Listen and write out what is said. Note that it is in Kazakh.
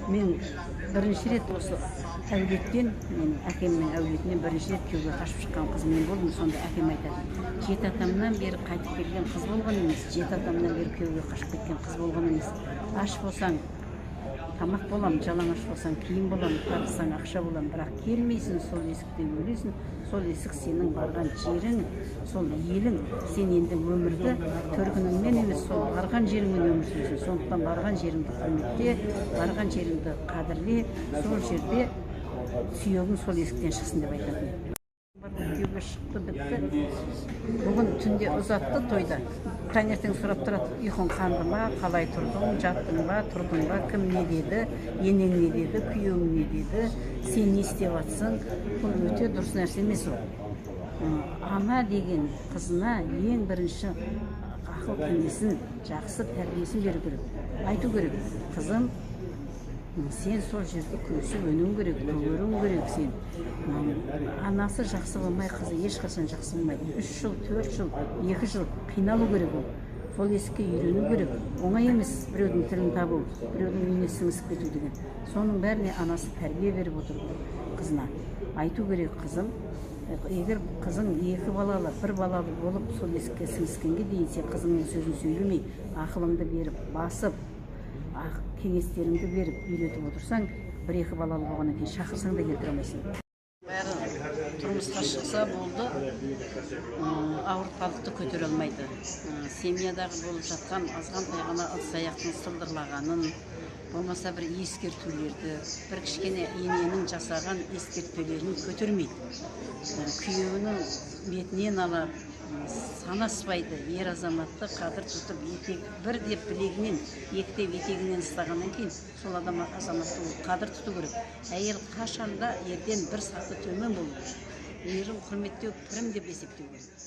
Мен бірінші рет осы әулеттен, мен әкемнің әулетінен бірінші рет күйеуге қашып шыққан қыз мен болдым. Сонда әкем айтады, 7 атамнан бері қайтып келген қыз болған емес, 7 атамнан бері күйеуге қашып кеткен қыз болған емес. Аш болсаң тамақ болам, жалаңаш болсаң киім болам, табыссаң ақша болам, бірақ келмейсің, сол есікте өлесің, сол есік сенің барған жерің, сол елің. Сен енді өмірді төркініңмен емес, сол барған жеріңмен өмір сүресің. Сондықтан барған жеріңді құрметте, барған жеріңді қадірле, сол жерде сүйегің сол есіктен шықсын деп айтатын. Күйеуге шықты, бітті. Бүгін түнде ұзатты тойда. Таңертең сұрап тұрады, ұйқың қанды ма, қалай тұрдың, жаттың ба, тұрдың ба, кім не деді, енең не деді, күйеуің не деді, сен не істеп жатсың? Бұл өте дұрыс нәрсе емес ол. Ана деген қызына ең бірінші ақыл кеңесін, жақсы тәрбиесін беру керек. Айту керек, қызым, сен сол жерде көсіп өнуің керек, төгеруің керек сен. Анасы жақсы болмай, қызы ешқашан жақсы болмайды. 3 жыл, 4 жыл, 2 жыл қиналу керек ол. Сол есікке үйрену керек. Оңай емес біреудің тілін табу, біреудің үйіне сіңісіп кету деген. Соның бәріне анасы тәрбие беріп отыр қызына. Айту керек, қызым, егер қызың 2 балалы, 1 балалы болып сол есікке сіңіскенге дейін сен қызыңның сөзін сөйлемей, ақылыңды беріп, басып, кеңестеріңді беріп, үйретіп отырсаң, 1-2 балалы болғаннан кейін шақырсаң да келтіре алмайсың. Бәрі тұрмысқа шықса болды, ауыртпалықты көтере алмайды. Семьядағы болып жатқан азғантай ғана ыдыс-аяқтың сылдырлағанын, болмаса бір ескертулерді, бір кішкене ененің жасаған ескертпелерін көтермейді. Күйеуінің бетінен алып, санаспайды. Ер азаматты қадір тұтып, бір деп білегінен, 2 деп етегінен ұстағаннан кейін сол азаматты қадір тұту керек. Әйел қашанда ерден 1 саты төмен болу керек. Ерін құрметтеу пірім деп есептеу керек.